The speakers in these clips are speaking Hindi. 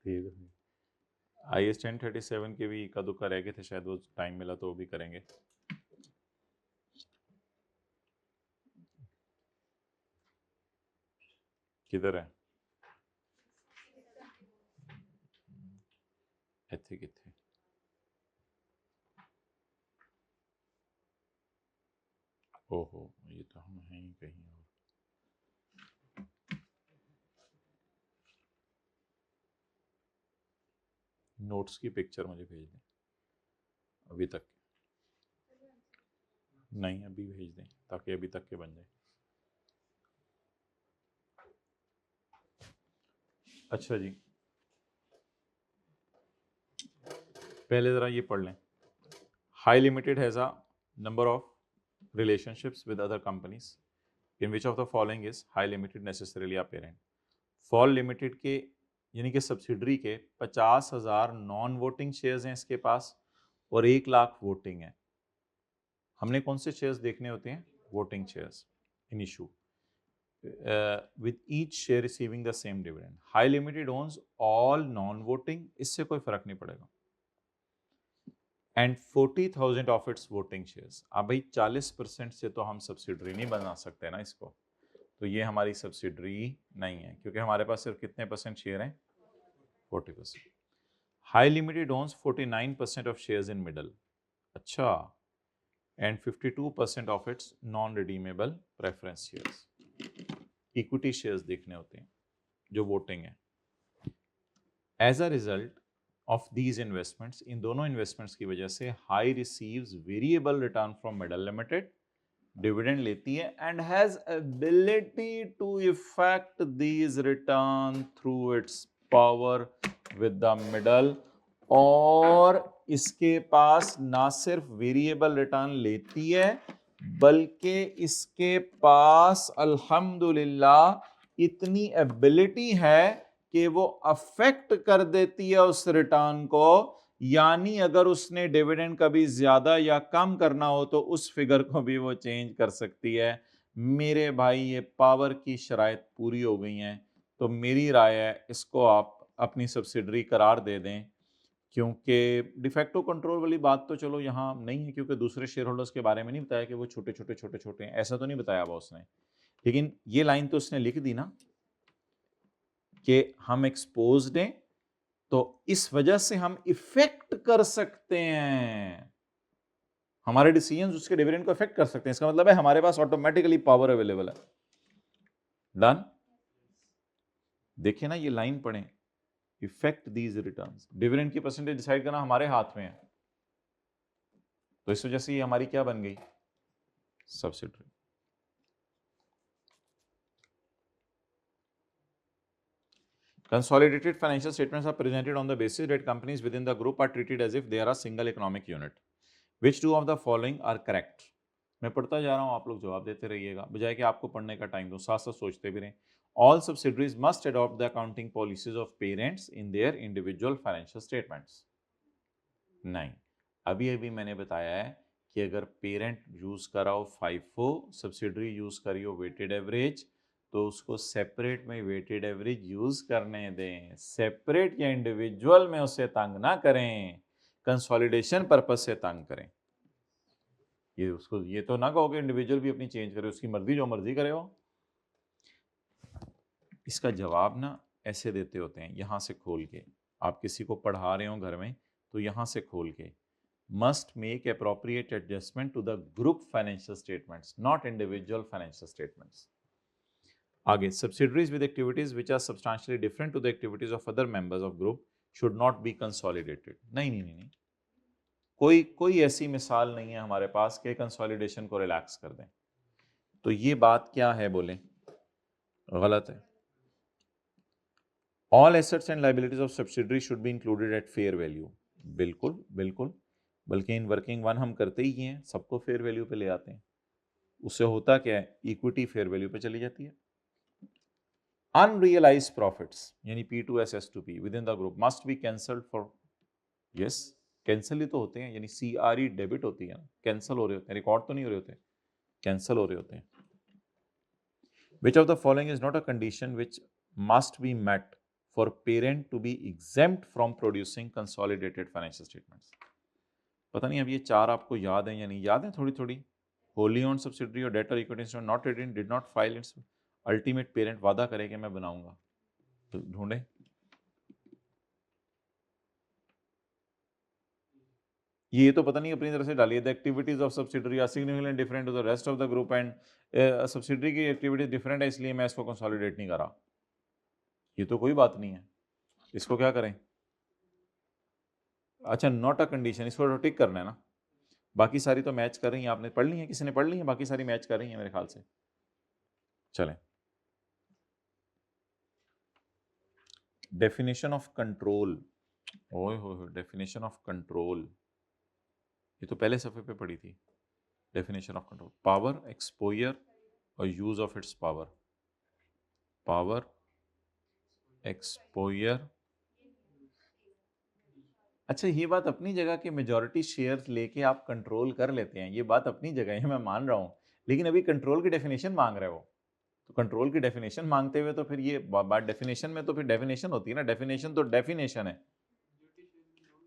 IS 1037 के भी इक्का दुक्का रह गए थे, शायद वो टाइम मिला तो वो भी करेंगे। किधर है? ਇੱਥੇ ਕਿੱਥੇ? ओहो, ये तो हम हैं ही कहीं और। नोट्स की पिक्चर मुझे भेज दें अभी तक। नहीं, अभी भेज दें ताकि अभी तक के बन जाए। अच्छा जी, पहले ज़रा ये पढ़ लें। High limited has a number of relationships with other companies in which of the following is high limited necessarily a parent? Fall limited के यानी कि सब्सिडरी के 50,000 नॉन वोटिंग शेयर्स हैं इसके पास और 1 लाख वोटिंग है। हमने कौन से शेयर्स देखने होते हैं? Voting shares in issue with each share receiving the same dividend. High limited owns all non-voting, इससे कोई फर्क नहीं पड़ेगा। And 40,000 of its voting shares. अब भाई 40% से तो हम सब्सिडरी नहीं बना सकते ना इसको, तो ये हमारी सब्सिडरी नहीं है क्योंकि हमारे पास सिर्फ कितने परसेंट शेयर हैं? 40%. High limited owns 49% of shares in middle. अच्छा, and 52% of its non-redeemable preference shares. Equity shares देखने होते हैं जो वोटिंग है। As a result of these investments, इन दोनों इन्वेस्टमेंट्स की वजह से high receives variable return from Middle Limited, dividend लेती है and has ability to effect these return through its power with the Middle. और इसके पास ना सिर्फ वेरिएबल रिटर्न लेती है बल्कि इसके पास अल्हम्दुलिल्लाह इतनी एबिलिटी है कि वो अफेक्ट कर देती है उस रिटर्न को। यानी अगर उसने डिविडेंड कभी ज्यादा या कम करना हो तो उस फिगर को भी वो चेंज कर सकती है। मेरे भाई ये पावर की शराइत पूरी हो गई हैं, तो मेरी राय है इसको आप अपनी सब्सिडरी करार दे दें, क्योंकि डिफेक्टो कंट्रोल वाली बात तो चलो यहाँ नहीं है क्योंकि दूसरे शेयर होल्डर्स के बारे में नहीं बताया कि वो छोटे छोटे छोटे छोटे हैं, ऐसा तो नहीं बताया बॉस ने। लेकिन ये लाइन तो उसने लिख दी ना कि हम एक्सपोज्ड हैं, तो इस वजह से हम इफेक्ट कर सकते हैं, हमारे डिसीजंस उसके डिविडेंड को इफेक्ट कर सकते हैं। इसका मतलब है हमारे पास ऑटोमेटिकली पावर अवेलेबल है। डन? देखिए ना, ये लाइन पढ़ें, इफेक्ट दीज रिटर्न्स, डिविडेंड की परसेंटेज डिसाइड करना हमारे हाथ में है, तो इस वजह से ये हमारी क्या बन गई? Subsidiary. Consolidated financial statements are presented on the basis that companies within the group are treated as if they are a single economic unit. Which two of the following are correct? मैं पढ़ता जा रहा हूं, आप लोग जवाब देते रहिएगा, बजाय कि आपको पढ़ने का टाइम दो, साथ साथ सोचते भी रहें। All subsidiaries must adopt the accounting policies of parents in their individual financial statements. नहीं, अभी अभी मैंने बताया है कि अगर पेरेंट यूज करा हो FIFO, सब्सिडरी यूज करी हो वेटेड एवरेज, तो उसको सेपरेट में वेटेड एवरेज यूज करने दें, सेपरेट या इंडिविजुअल में उसे तंग ना करें, कंसोलिडेशन पर्पस से तंग करें। ये उसको ये तो ना कहोगे इंडिविजुअल भी अपनी चेंज करे, उसकी मर्जी जो मर्जी करे हो। इसका जवाब ना ऐसे देते होते हैं, यहां से खोल के। आप किसी को पढ़ा रहे हो घर में तो यहां से खोल के, must make appropriate adjustment to the group financial statements, not individual financial statements. आगे, subsidiaries with activities which are substantially different to the activities of other members of group should not be consolidated. नहीं नहीं नहीं, कोई ऐसी मिसाल नहीं है हमारे पास कि कंसोलिडेशन को रिलैक्स कर दें। तो ये बात क्या है बोले? गलत है। All assets and liabilities of subsidiary should be included at fair value. बिल्कुल बिल्कुल, बल्कि इन वर्किंग वन हम करते ही हैं, सबको फेयर वैल्यू पे ले आते हैं। उससे होता क्या है? इक्विटी फेयर वैल्यू पे चली जाती है। अनरियलाइज प्रॉफिट्स यानी P2S S2P within the group must be cancelled for, yes cancel ही तो होते हैं, यानी CRE डेबिट होती है ना, कैंसिल हो रहे होते हैं, रिकॉर्ड तो नहीं हो रहे होते, कैंसिल हो रहे होते हैं। Which of the following is not a condition which must be met for parent to be exempt from producing consolidated financial statements. पता नहीं अब ये चार आपको याद हैं या नहीं याद है थोड़ी थोड़ी. wholly owned subsidiary or debt or equity instrument not redeemed did not file its ultimate parent वादा करे कि मैं बनाऊंगा. तो ढूंढे. ये तो पता नहीं अपनी तरह से डालिए. The activities of subsidiary are significantly different to the rest of the group and subsidiary की एक्टिविटीज डिफरेंट है इसलिए मैं इसको कंसोलिडेट नहीं कर रहा. ये तो कोई बात नहीं है. इसको क्या करें. अच्छा नॉट अ कंडीशन इसको तो टिक करना है ना. बाकी सारी तो मैच कर रही हैं. आपने पढ़ ली है किसी ने पढ़ ली है. बाकी सारी मैच कर रही हैं मेरे ख्याल से. चलें. Definition of control. ओए हो डेफिनेशन ऑफ कंट्रोल ये तो पहले सफ़े पे पढ़ी थी. Definition of control power exposure और use of its power. Power exposure. अच्छा ये बात अपनी जगह कि मेजॉरिटी शेयर्स लेके आप कंट्रोल कर लेते हैं ये बात अपनी जगह है मैं मान रहा हूँ. लेकिन अभी कंट्रोल की डेफिनेशन मांग रहे हो. तो कंट्रोल की डेफिनेशन मांगते हुए तो फिर ये बात डेफिनेशन में तो फिर डेफिनेशन होती है ना. डेफिनेशन तो डेफिनेशन है.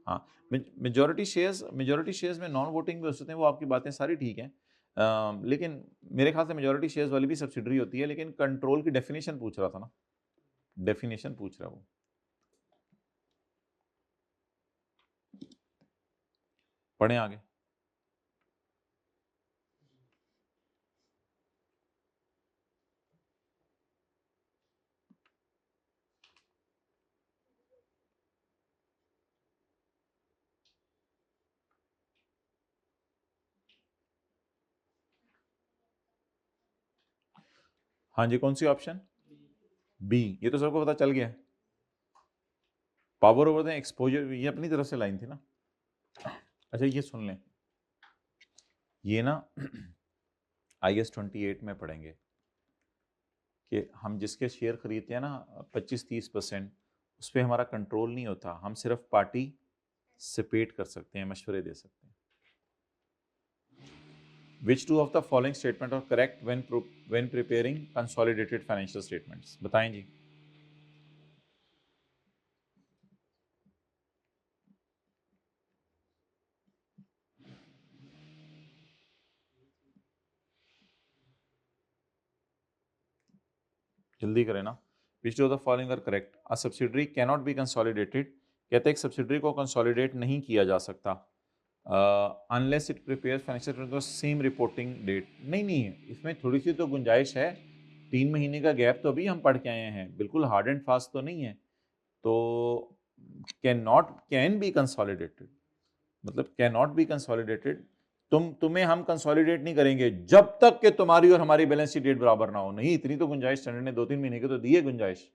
हाँ मेजॉरिटी शेयर्स में नॉन वोटिंग भी हो सकते हैं. वो आपकी बातें सारी ठीक हैं. लेकिन मेरे ख्याल से मेजॉरिटी शेयर्स वाली भी सब्सिडरी होती है. लेकिन कंट्रोल की डेफिनेशन पूछ रहा था ना. डेफिनेशन पूछ रहा वो. पढ़ें आगे. हाँ जी कौन सी ऑप्शन बी. ये तो सबको पता चल गया. पावर ओवर द एक्सपोजर ये अपनी तरफ से लाइन थी ना. अच्छा ये सुन लें. ये ना IS 28 में पढ़ेंगे कि हम जिसके शेयर खरीदते हैं ना 25-30% उस पर हमारा कंट्रोल नहीं होता. हम सिर्फ पार्टिसिपेट कर सकते हैं मशवरे दे सकते हैं. Which two of the following statement are correct when preparing consolidated financial statements? बताएं जी. जल्दी करें ना. Which two of the following are correct? A subsidiary cannot be consolidated. कहते हैं सब्सिडरी को कंसोलिडेट नहीं किया जा सकता unless it prepare financial same reporting date. नहीं है इसमें थोड़ी सी तो गुंजाइश है. 3 महीने का गैप तो अभी हम पढ़ के आए हैं. बिल्कुल हार्ड एंड फास्ट तो नहीं है. तो कैन बी कंसोलिडेटेड मतलब कैन नॉट बी कंसोलिडेटेड. तुम्हें हम कंसोलिडेट नहीं करेंगे जब तक कि तुम्हारी और हमारी बैलेंस शीट डेट बराबर ना हो. नहीं इतनी तो गुंजाइश स्टैंडर्ड ने 2-3 महीने की तो दी है गुंजाइश.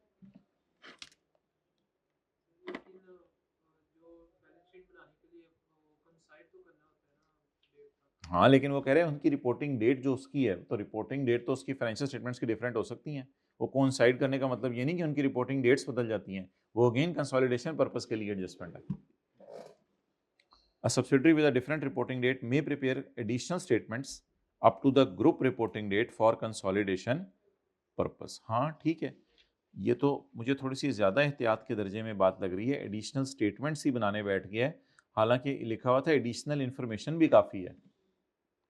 हाँ लेकिन वो कह रहे हैं उनकी रिपोर्टिंग डेट जो उसकी है तो रिपोर्टिंग डेट तो उसकी फाइनेंशियल स्टेटमेंट्स की डिफरेंट हो सकती हैं. वो कोइंसाइड करने का मतलब ये नहीं कि उनकी रिपोर्टिंग डेट्स बदल जाती हैं. वो अगेन कंसोलिडेशन पर्पस के लिए एडजस्टमेंट है. A subsidiary with a different reporting date may prepare additional statements up to the group reporting date for consolidation purpose. हाँ ठीक है. ये तो मुझे थोड़ी सी ज़्यादा एहतियात के दर्जे में बात लग रही है. एडिशनल स्टेटमेंट्स ही बनाने बैठ गया है. हालांकि लिखा हुआ था एडिशनल इन्फॉर्मेशन भी काफ़ी है.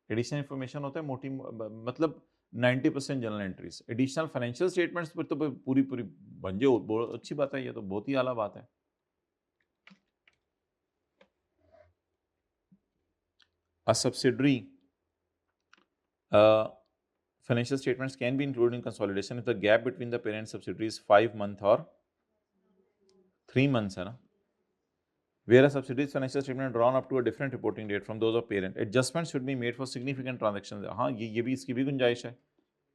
एडिशनल इन्फॉर्मेशन होता है मोटी मतलब 90% general entries. Additional financial statements पर तो पूरी बन जाए बहुत अच्छी बात है. ये तो बहुत ही आला बात है. A subsidiary financial statements can be included in consolidation if the gap between the parent subsidiary is 5 months or 3 months है ना. Where a subsidiary's financial statement drawn up to a different reporting date from those of parent. Adjustments should be made for significant transactions. हाँ ये भी इसकी भी गुंजाइश है.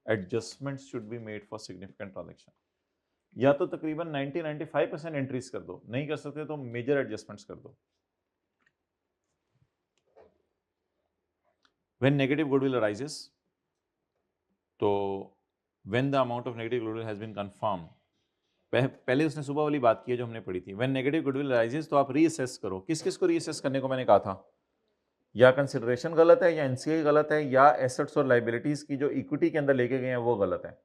Adjustments should be made for significant transaction. या तो तकरीबन 90-95% एंट्रीज कर दो. नहीं कर सकते तो मेजर एडजस्टमेंट्स कर दो. When negative goodwill arises, तो when the amount of negative goodwill has been confirmed, पहले उसने सुबह वाली बात की है जो हमने पढ़ी थी. When negative goodwill arises तो आप रीअसेस करो. किस किस को रीअसेस करने को मैंने कहा था. या कंसिडरेशन गलत है या एनसीआई गलत है या एसेट्स और लाइबिलिटीज की जो इक्विटी के अंदर लेके गए हैं वो गलत है.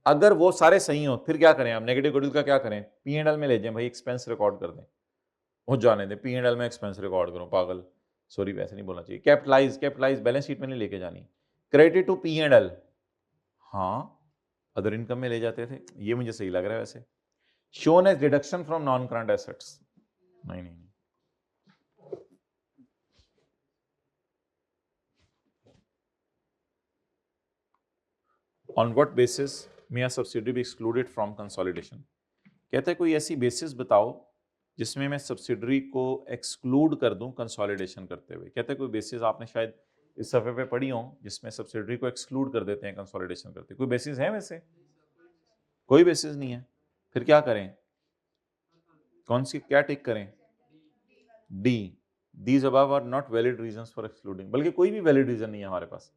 अगर वो सारे सही हो फिर क्या करें? आप नेगेटिव गुडविल का क्या करें? P&L में ले जाएं भाई, एक्सपेंस रिकॉर्ड कर दें, वो जाने दें, P&L में एक्सपेंस रिकॉर्ड करो, पागल, सॉरी वैसे नहीं बोलना चाहिए। कैपिटलाइज बैलेंस शीट में नहीं लेके जानी, क्रेडिट टू P&L, हाँ अदर इनकम में ले जाते थे, ये मुझे सही लग रहा है वैसे। Shown as deduction from non current assets, नहीं नहीं नहीं। On what basis may a subsidiary be excluded from consolidation? कहते हैं कोई ऐसी बेसिस बताओ जिसमें मैं सब्सिडरी को एक्सक्लूड कर दूं कंसोलिडेशन करते हुए। कहते हैं कोई बेसिस आपने शायद इस सफ़े पे पढ़ी हो जिसमें सब्सिडरी को एक्सक्लूड कर देते हैं कंसोलिडेशन करते। कोई बेसिस है वैसे? कोई बेसिस नहीं है, फिर क्या करें? कौन सी क्या टिक करें? D, these above are not valid reasons for excluding. बल्कि कोई भी वैलिड रीजन नहीं है हमारे पास।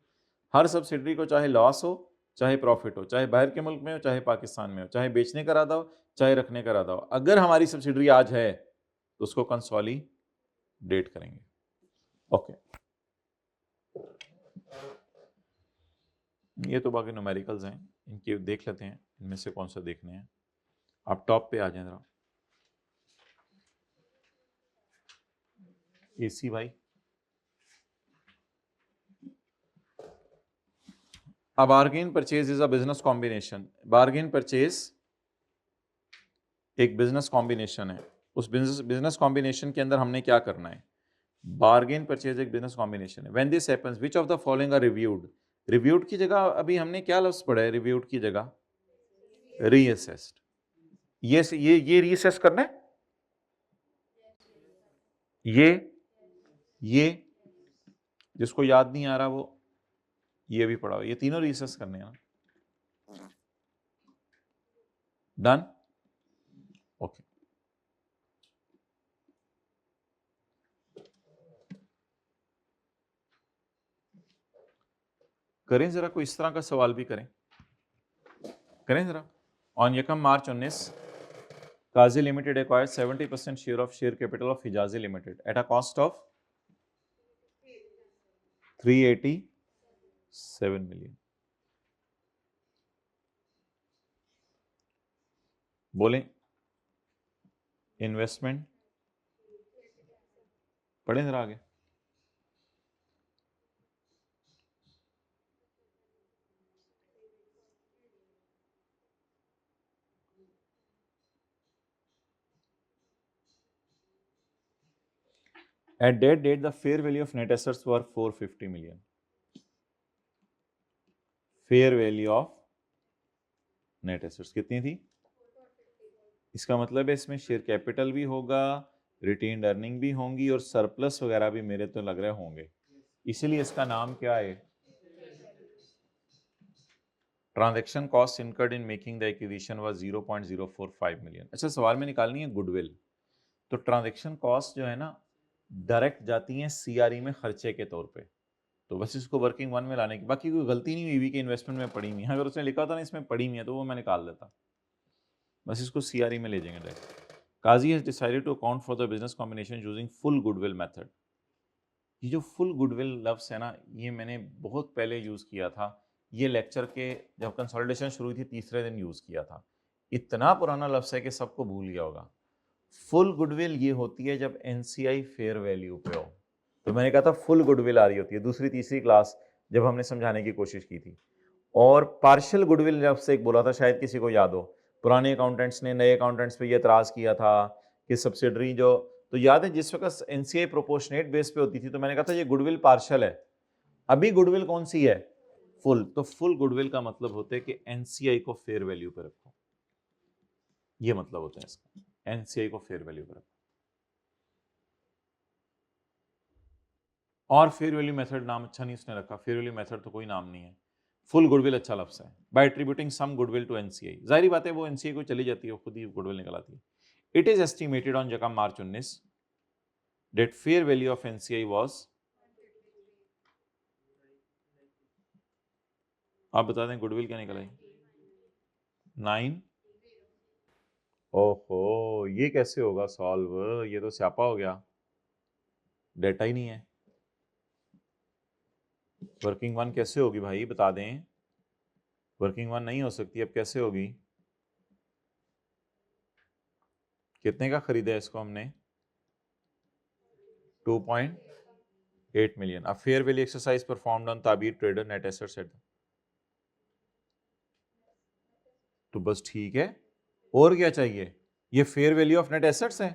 हर सब्सिडरी को चाहे लॉस हो चाहे प्रॉफिट हो, चाहे बाहर के मुल्क में हो चाहे पाकिस्तान में हो, चाहे बेचने का इरादा हो चाहे रखने का इरादा हो, अगर हमारी सब्सिडरी आज है तो उसको कंसोलिडेट करेंगे। ओके, ये तो बाकी न्यूमेरिकल्स हैं, इनके देख लेते हैं इनमें से कौन सा देखने हैं। आप टॉप पे आ जाए जरा, एसी भाई। A bargain purchase is a business combination. Bargain purchase एक बिजनेस कॉम्बिनेशन है। उस बिजनेस कॉम्बिनेशन के अंदर हमने क्या करना है? बार्गेन परचेज एक बिजनेस कॉम्बिनेशन है। When this happens which of the following are reviewed? Reviewed की जगह अभी हमने क्या लफ्ज पढ़ा है? रिव्यूड की जगह रीअसेस्ड। ये रीअसेस करना है, ये जिसको याद नहीं आ रहा वो ये भी पढ़ा, ये तीनों रीअसेस करने हैं ना। Done, okay. करें जरा, कोई इस तरह का सवाल भी करें जरा। ऑन यकम March 19 Kazi Limited acquired 70% share of share capital of Hijazi Limited at a cost of 387 million. बोलें इन्वेस्टमेंट, पढ़ें जरा आगे। At that date, the fair value of net assets were 450 million. Fair value of net assets कितनी थी? इसका मतलब है इसमें शेयर कैपिटल भी होगा, रिटेन्ड अर्निंग भी होंगी और सरप्लस वगैरह भी मेरे तो लग रहे होंगे, इसीलिए इसका नाम क्या है? Transaction cost incurred in making the acquisition was 0.045 million. अच्छा, सवाल में निकालनी है गुडविल, तो ट्रांजैक्शन कॉस्ट जो है ना डायरेक्ट जाती हैं सीआरई में खर्चे के तौर पे, तो बस इसको वर्किंग वन में लाने की, बाकी कोई गलती नहीं हुई कि इन्वेस्टमेंट में पड़ी हुई है। अगर उसने लिखा था ना इसमें पड़ी हुई है तो वो मैं निकाल देता, बस इसको सीआरई में ले जाएंगे direct. Kazi has decided to account for the business combination using full goodwill method. ये जो फुल गुडविल लफ्ज़ है ना, ये मैंने बहुत पहले यूज़ किया था, ये लेक्चर के जब कंसोलिडेशन शुरू हुई थी तीसरे दिन यूज़ किया था। इतना पुराना लफ्ज़ है कि सबको भूल गया होगा। फुल गुडविल ये होती है जब एनसीआई फेयर वैल्यू पे हो, तो मैंने कहा था फुल गुडविल आ रही होती है दूसरी तीसरी क्लास जब हमने समझाने की कोशिश की थी। और पार्शियल गुडविल जब से एक बोला था, शायद किसी को याद हो, पुराने अकाउंटेंट्स ने नए अकाउंटेंट्स पे ये एतराज़ किया था कि सब्सिडरी जो, तो याद है जिस वक्त एनसीआई प्रोपोर्शनेट बेस पे होती थी तो मैंने कहा था ये गुडविल पार्शियल है। अभी गुडविल कौन सी है? फुल। तो फुल गुडविल का मतलब होता है कि एनसीआई को फेयर वैल्यू पे रखो, ये मतलब होता है इसका, एनसीआई को फेयर वैल्यू पे रखो। और फेयर वैल्यू मेथड नाम अच्छा नहीं उसने रखा, फेयर वैल्यू मेथड तो कोई नाम नहीं है, फुल गुडविल अच्छा लफ्ज़ है। By attributing some goodwill to NCI, जाहिर बात है वो एनसीआई को चली जाती है, खुद ही गुडविल निकल आती है। इट इज एस्टिमेटेड ऑन जकम March 19 that fair value of NCI was, आप बता दें गुडविल क्या निकल आई? 9। ओहो, ये कैसे होगा सॉल्व? ये तो स्यापा हो गया, डेटा ही नहीं है। वर्किंग वन कैसे होगी भाई, बता दें। वर्किंग वन नहीं हो सकती, अब कैसे होगी? कितने का खरीदा है इसको हमने? 2.8 मिलियन। अब fair value exercise performed on Tabir trader net assets at, तो बस ठीक है, और क्या चाहिए? ये fair value of net assets है,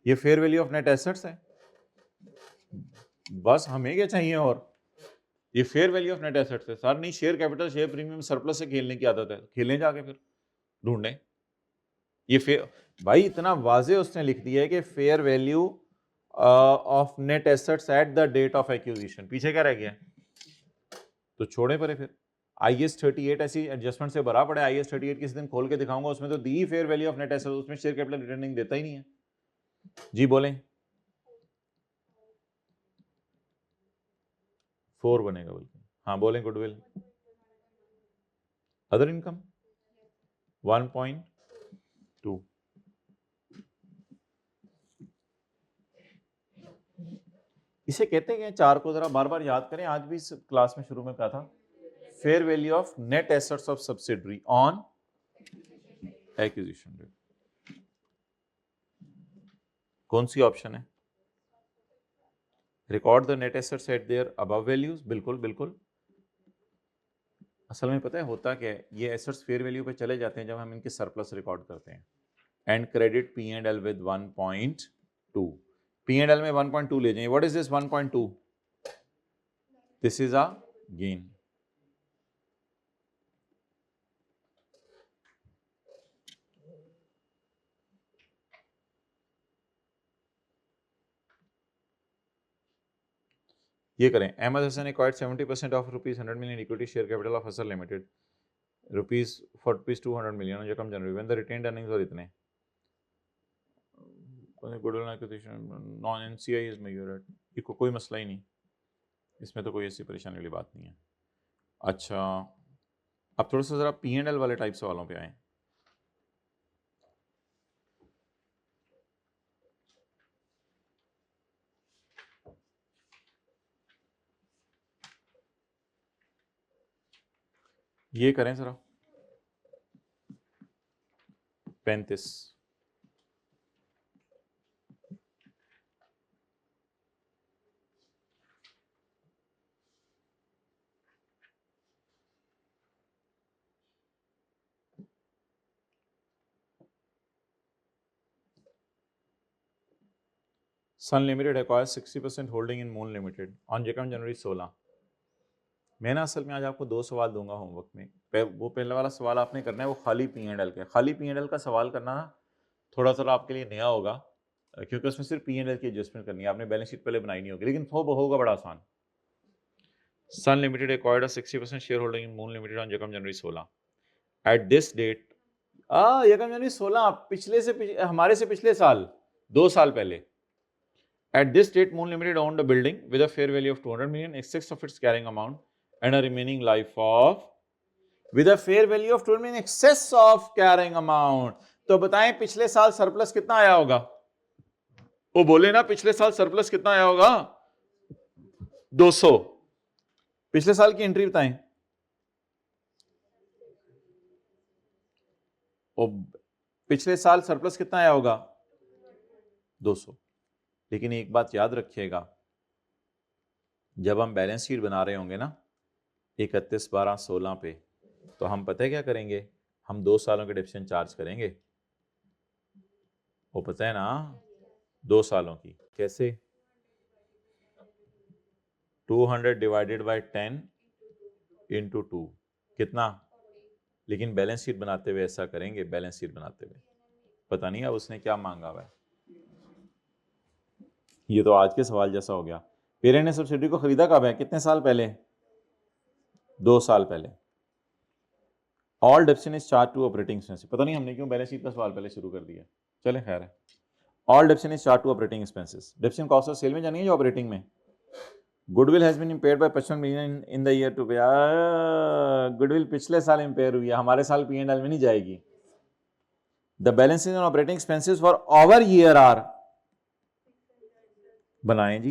ये fair value of net assets है, बस हमें क्या चाहिए? और ये fair value of net assets है सर। नहीं, share capital, share premium, surplus से खेलने की आदत है, खेलने जाके फिर ढूंढने। ये फेयर, भाई इतना वाजे उसने लिख दिया है कि fair value of net assets at the date of acquisition, पीछे क्या रह गया? तो छोड़े परे फिर। IAS 38 ऐसी एडजस्टमेंट से भरा पड़ा है। IAS 38 किसी दिन खोल के दिखाऊंगा, उसमें तो the fair value of net assets, उसमें शेयर कैपिटल रिटर्निंग देता ही नहीं है। जी बोलें। 4 बनेगा बल्कि। हाँ बोलें। Goodwill, other income 1.2। इसे कहते हैं, चार को जरा बार बार याद करें, आज भी इस क्लास में शुरू में कहा था, fair value of net assets of subsidiary on acquisition date. कौन सी ऑप्शन है? Record the net assets at their above values, बिल्कुल बिल्कुल। असल में पता है होता क्या है, ये एसेट्स फेयर वैल्यू पे चले जाते हैं जब हम इनके सरप्लस रिकॉर्ड करते हैं। And credit P&L with 1.2, P&L में 1.2 ले जाएंगे। What is this 1.2? This is a gain. ये करें, Ahmad Hasan acquired 70% of ₹100 million equity share capital of Hasan limited ₹200 million जो कम January, when the retained earnings और इतने goodwill acquisition non NCI is measured, ये कोई मसला ही नहीं, इसमें तो कोई ऐसी परेशानी वाली बात नहीं है। अच्छा, अब थोड़ा सा जरा P&L वाले टाइप सवालों पे आए। ये करें जरा 35। Sun Limited acquires 60% holding in Moon Limited on January 16। मैं ना असल में आज आपको 2 सवाल दूंगा होमवर्क में। वो पहला वाला सवाल आपने करना है वो खाली P&L का। खाली P&L का सवाल करना ना थोड़ा सा आपके लिए नया होगा, क्योंकि उसमें सिर्फ P&L की एडजस्टमेंट करनी है, आपने बैलेंस शीट पहले बनाई नहीं होगी, लेकिन वो होगा बड़ा आसान। Sun Limited acquired 60% share holding in Moon Limited on January 16। At this date, January 16 पिछले से हमारे से पिछले साल, 2 साल पहले। At this date, Moon Limited owned a building with a fair value of 200 million, excess of its carrying amount, and a remaining life of, with a fair value of 200 million, excess of carrying amount. तो बताएं पिछले साल सरप्लस कितना आया होगा? वो बोले ना पिछले साल सरप्लस कितना आया होगा? 200। पिछले साल की एंट्री बताएं। पिछले साल सरप्लस कितना आया होगा? 200। लेकिन एक बात याद रखिएगा, जब हम बैलेंस शीट बना रहे होंगे ना 31/12/16 पे, तो हम पता है क्या करेंगे? हम 2 सालों के डिविजन चार्ज करेंगे। वो पता है ना, 2 सालों की। कैसे? 200 डिवाइडेड बाय 10 इंटू 2 कितना? लेकिन बैलेंस शीट बनाते हुए ऐसा करेंगे, बैलेंस शीट बनाते हुए। पता नहीं अब उसने क्या मांगा हुआ है। ये तो आज के सवाल जैसा हो गया। पेरेंट ने सब्सिडी को खरीदा कब है? कितने साल पहले? 2 साल पहले। All depreciation is charge to operating expense. पता नहीं हमने क्यों बैलेंस शीट का सवाल पहले शुरू कर दिया, चले खैर है। All depreciation is charge to operating expenses. Depreciation cost of sale में जानी है जो ऑपरेटिंग में। Goodwill has been impaired by 55 million in the year to pay. Goodwill पिछले साल इंपेयर हुई है, हमारे साल P&L में नहीं जाएगी। The balances on operating expenses for our year are, बनाएं जी,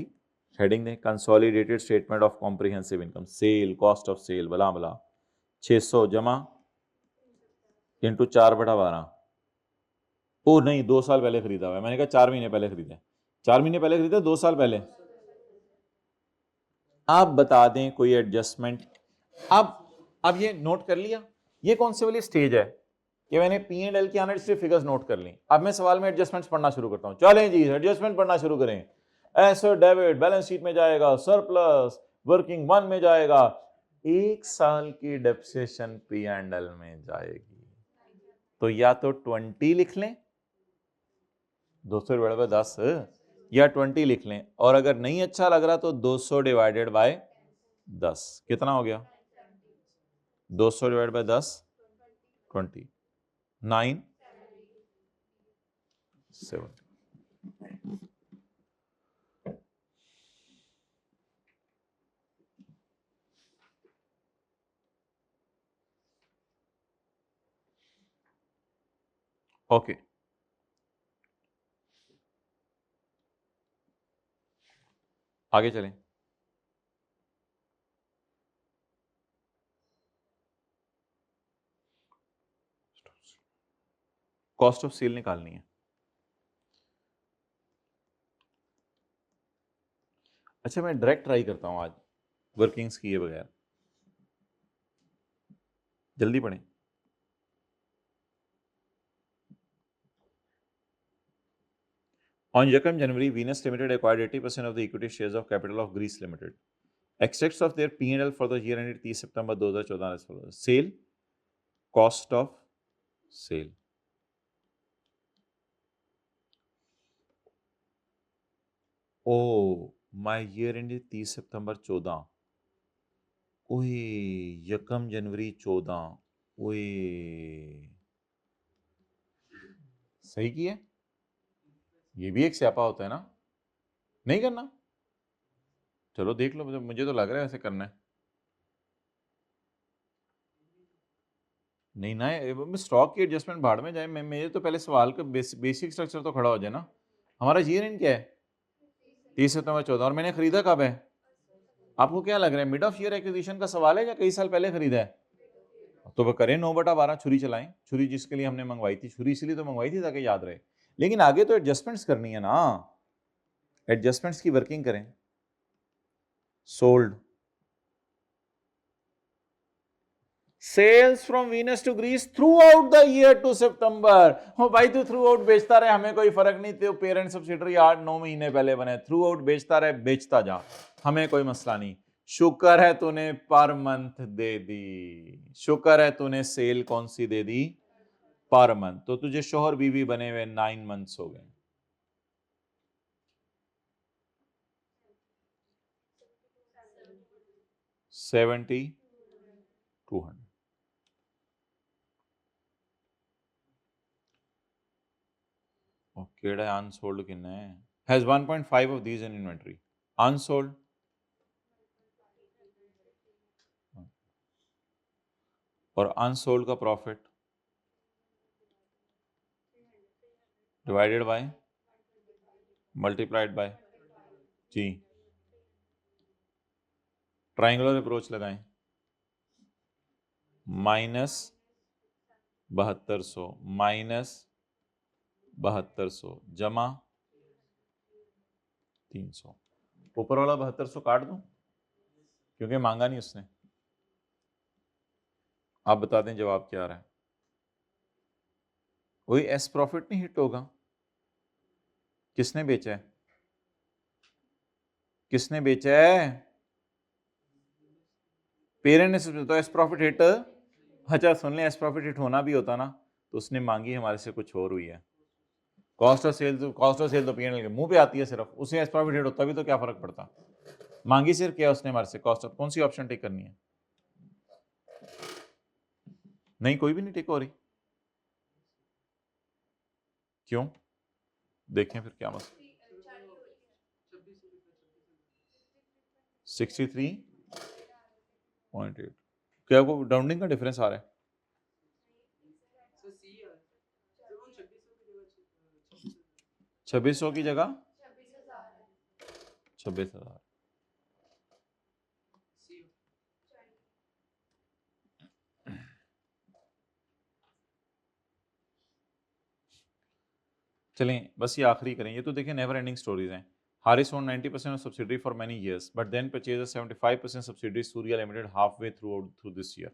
हेडिंग दें consolidated statement of comprehensive income, sale, cost of sale, blah blah. 600 जमा इंटू 4/12। ओ नहीं, 2 साल पहले खरीदा हुआ है, मैंने कहा 4 महीने पहले खरीदा है। 4 महीने पहले खरीदा, 2 साल पहले। आप बता दें कोई एडजस्टमेंट। अब ये नोट कर लिया, ये कौन सी वाली स्टेज है कि मैंने पी एंड एल की आने से फिगर्स नोट कर ली। अब मैं सवाल में एडजस्टमेंट्स पढ़ना शुरू करता हूं। चलें जी, एडजस्टमेंट पढ़ना शुरू करें। एसेट डेबिट बैलेंस शीट में जाएगा, सरप्लस वर्किंग वन में जाएगा, 1 साल की डेप्रिसिएशन पी एंड एल में जाएगी। तो या तो 20 लिख लें, 200/10, या 20 लिख लें, और अगर नहीं अच्छा लग रहा तो 200/10 कितना हो गया? 200/10 20 9 7। ओके, आगे चलें। कॉस्ट ऑफ सेल निकालनी है। अच्छा, मैं डायरेक्ट ट्राई करता हूं आज, वर्किंग्स किए बगैर। जल्दी पढ़ें। On 2nd January, Venus Limited acquired 80% of the equity shares of capital of Greece Limited. Extracts of their P&L for the year ended 30 September 2014 as follows. Sale, cost of sale. Oh, my year ended 30 September 14। ओए, 1 जनवरी 14। ओए, सही किया। ये भी एक स्यापा होता है ना, नहीं करना? चलो देख लो, मुझे तो लग रहा है ऐसे करना है। नहीं ना, स्टॉक की एडजस्टमेंट भाड़ में जाए, मेरे तो पहले सवाल का बेसिक स्ट्रक्चर तो खड़ा हो जाए ना। हमारा ईयर एंड क्या है? 30 सितंबर 14, और मैंने खरीदा कब है? आपको क्या लग रहा है, मिड ऑफ ईयर एक्विजिशन का सवाल है या कई साल पहले खरीदा है? तो वो करें 9/12, छुरी चलाएं। छुरी जिसके लिए हमने मंगवाई थी, छुरी इसलिए तो मंगवाई थी ताकि याद रहे, लेकिन आगे तो एडजस्टमेंट्स करनी है ना, एडजस्टमेंट्स की वर्किंग करें। Sold, sales from Venus to Greece throughout the year to September. हो भाई, तू थ्रू आउट बेचता रहे, हमें कोई फर्क नहीं। तो पेरेंट सब्सिडरी 8-9 महीने पहले बने, थ्रू आउट बेचता रहे, बेचता जा, हमें कोई मसला नहीं। शुक्र है तूने पर मंथ दे दी, शुक्र है तूने सेल कौन सी दे दी? Per month. तो तुझे शोहर बीवी बने हुए 9 मंथ्स हो गए। $70 200। केड़ा अनसोल्ड कितना है? Has 1.5 of these in inventory. Unsold और अनसोल्ड का profit divided by, multiplied by, जी, ट्राइंगुलर अप्रोच लगाएं, -7200 -7200 जमा 300। ऊपर वाला 7200 काट दूं क्योंकि मांगा नहीं उसने। आप बता दें जवाब क्या आ रहा है? वही एस प्रॉफिट नहीं हिट होगा। किसने बेचा है? किसने बेचा है? पेरेंट ने। तो एस प्रॉफिट हिट, अच्छा सुन ले, एस प्रॉफिट हिट होना भी होता ना तो उसने मांगी हमारे से कुछ और हुई है। कॉस्ट ऑफ सेल तो पीएनएल के मुंह पे आती है सिर्फ, उसे एस प्रॉफिट हिट होता भी तो क्या फर्क पड़ता। मांगी सिर्फ क्या उसने हमारे से? Cost of. कौन सी ऑप्शन टिक करनी है? नहीं, कोई भी नहीं टिक हो रही। क्यों? देखें फिर क्या मसला। 63.8। क्या वो राउंडिंग का डिफरेंस आ रहा है? 2600 की जगह 26,000। चलें बस ये आखिरी करें, ये तो देखें नेवर एंडिंग स्टोरीज हैं। Haris owned 90% of subsidiary for many years, but then purchased a 75% subsidiary Surya Limited halfway through this year.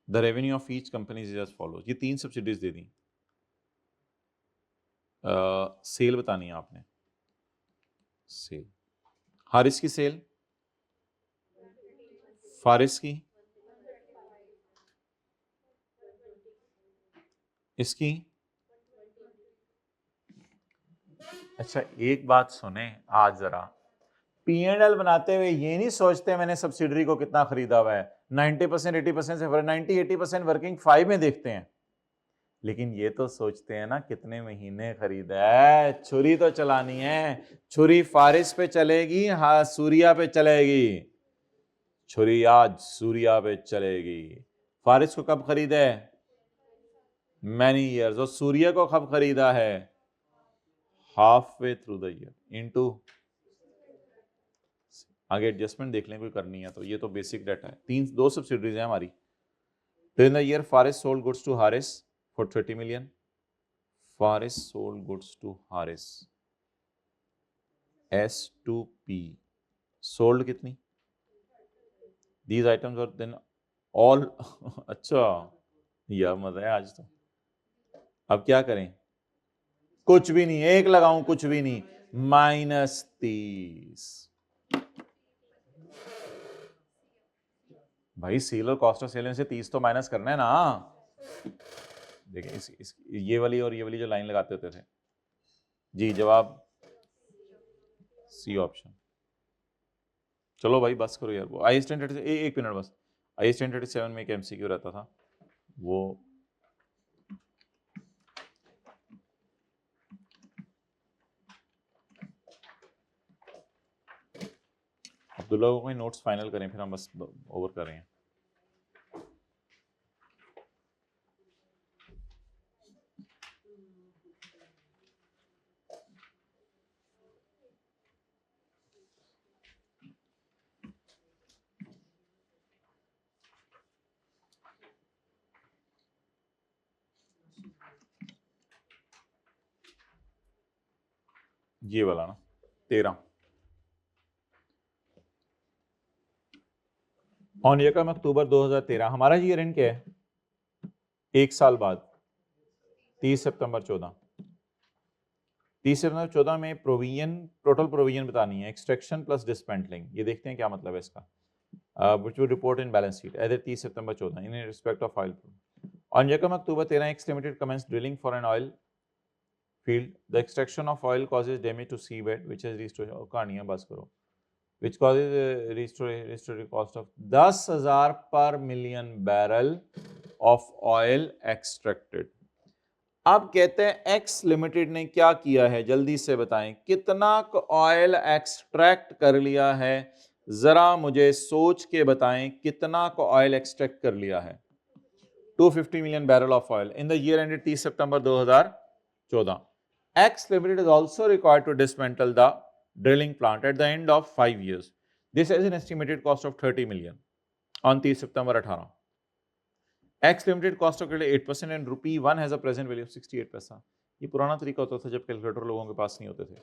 The revenue of each company is as follows. ये 3 सब्सिडीज दे दी, सेल बतानी है आपने। सेल, हारिस की सेल, फारिस की, इसकी। अच्छा एक बात सुने आज जरा, P&L बनाते हुए ये नहीं सोचते मैंने सब्सिडरी को कितना खरीदा हुआ है। 90% 80% से 90-80% वर्किंग 5 में देखते हैं, लेकिन ये तो सोचते हैं ना कितने महीने खरीदा है। छुरी तो चलानी है, छुरी फारिस पे चलेगी, हाँ सूर्या पे चलेगी। छुरी आज सूर्या पे चलेगी। फारिस को कब खरीदा है? Many years. और सूर्य को कब खरीदा है? Half way through the year into. आगे एडजस्टमेंट देख लें कोई करनी है तो, ये तो बेसिक डाटा है। 2 सब्सिडरीज हैं हमारी। During the year Faris sold goods to Haris for 30 million। Faris sold goods to Haris, S2P sold कितनी? दीज आइटम्स और देन ऑल। अच्छा यह मजा है आज तो। अब क्या करें? कुछ भी नहीं, एक लगाऊं, कुछ भी नहीं, -30। भाई सेल और कॉस्ट ऑफ सेल से 30 तो माइनस करना है ना। देखिए ये वाली और ये वाली जो लाइन लगाते होते थे जी, जवाब सी ऑप्शन। चलो भाई बस करो यार। वो आई स्टैंडर्ड से एक मिनट बस, आई स्टैंडर्ड 7 में एक MCQ रहता था वो। अब्दुल्ला को कोई नोट्स फाइनल करें फिर हम बस ओवर कर रहे हैं। ये वाला ना 13। ऑन एकम अक्टूबर 2013 हमारा ईयर एंड क्या है? एक साल बाद 30 सितंबर 14। 30 सितंबर 14 में प्रोविजन, टोटल प्रोविजन बतानी है, एक्सट्रैक्शन प्लस डिस्मेंटलिंग। ये देखते हैं क्या मतलब है इसका। which will report in balance sheet either 30 September 14 in respect of oil. On Yakam October 13 X Limited commenced drilling for an oil field. The extraction of oil causes damage to seabed which has restored कहानी है बस करो, which causes restored cost of 10,000 per million barrel of oil extracted. अब कहते हैं एक्स लिमिटेड ने क्या किया है, जल्दी से बताएं कितना ऑयल एक्सट्रैक्ट कर लिया है। जरा मुझे सोच के बताएं कितना को ऑयल एक्सट्रैक्ट कर लिया है। 250 million barrel of oil in the year ended 30 September 2014. X Limited is also required to dismantle the drilling plant at the end of 5 years. This has an estimated cost of 30 million on 30 September 18. X Limited cost of credit 8% and rupee 1 has a present value of 68 पैसा। ये पुराना तरीका होता था जब कैलकुलेटर लोगों के पास नहीं होते थे।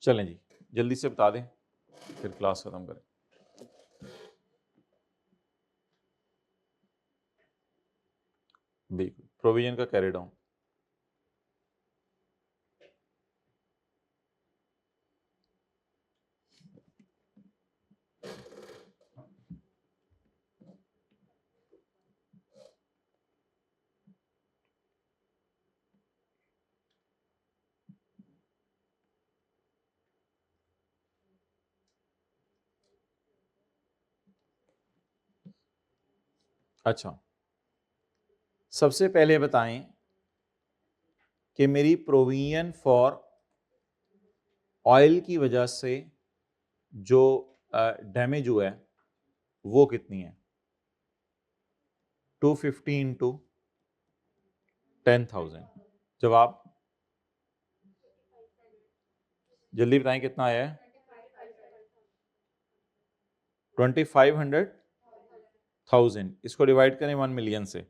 चलें जी जल्दी से बता दें फिर क्लास खत्म करें। बिल्कुल प्रोविजन का कैरी डाउन। अच्छा सबसे पहले बताएं कि मेरी प्रोविजन फॉर ऑयल की वजह से जो डैमेज हुआ है वो कितनी है? 250 इंटू 10,000। जवाब जल्दी बताएं कितना आया है? 2500,000। इसको डिवाइड करें 1 मिलियन से।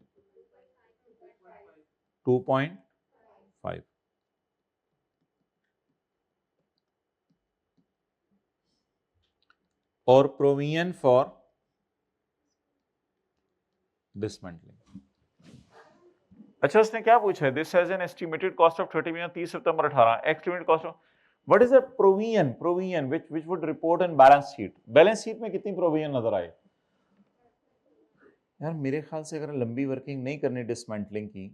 2.5। और प्रोविजन फॉर डिसमेंटलिंग। अच्छा, उसने क्या पूछा है? This has an estimated cost of 30 million 30 September 18। Estimated cost of what is the provision which would report in balance sheet. Balance sheet में कितनी प्रोविजन नजर आए? यार मेरे ख्याल से अगर लंबी वर्किंग नहीं करनी डिसमेंटलिंग की,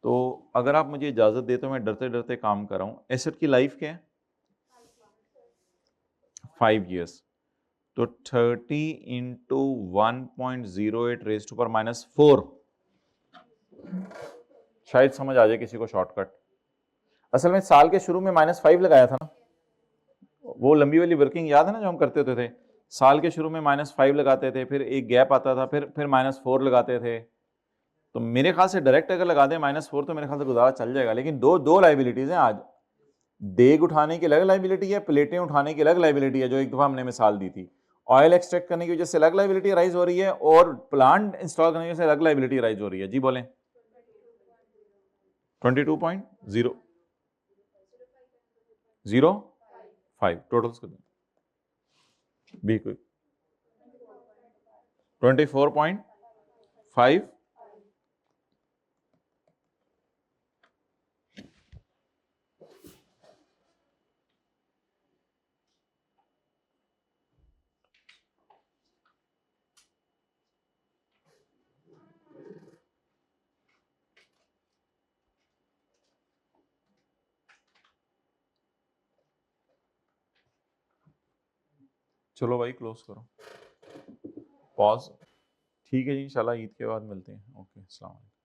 तो अगर आप मुझे इजाजत दे तो मैं डरते डरते काम कर रहा हूं। एसेट की लाइफ क्या है? 5 years। तो 30 इंटू 1.08 रेज़ टू पावर -4। शायद समझ आ जाए किसी को शॉर्टकट। असल में साल के शुरू में -5 लगाया था ना, वो लंबी वाली वर्किंग याद है ना जो हम करते होते थे। साल के शुरू में -5 लगाते थे, फिर एक गैप आता था, फिर -4 लगाते थे। तो मेरे ख्याल से डायरेक्ट अगर लगा दें -4 तो मेरे ख्याल से गुजारा चल जाएगा। लेकिन दो लाइबिलिटीज हैं आज। देग उठाने की अलग लाइबिलिटी है, प्लेटें उठाने की अलग लाइबिलिटी है, जो एक दफा हमने मिसाल दी थी। ऑयल एक्सट्रैक्ट करने की वजह से अलग लाइबिलिटी राइज हो रही है, और प्लांट इंस्टॉल करने की वजह से अलग लाइबिलिटी राइज हो रही है। जी बोलें। 22.05 टोटल बी कोई 24.5। चलो भाई क्लोज करो, पॉज। ठीक है जी, इंशाल्लाह ईद के बाद मिलते हैं। ओके, अस्सलाम वालेकुम।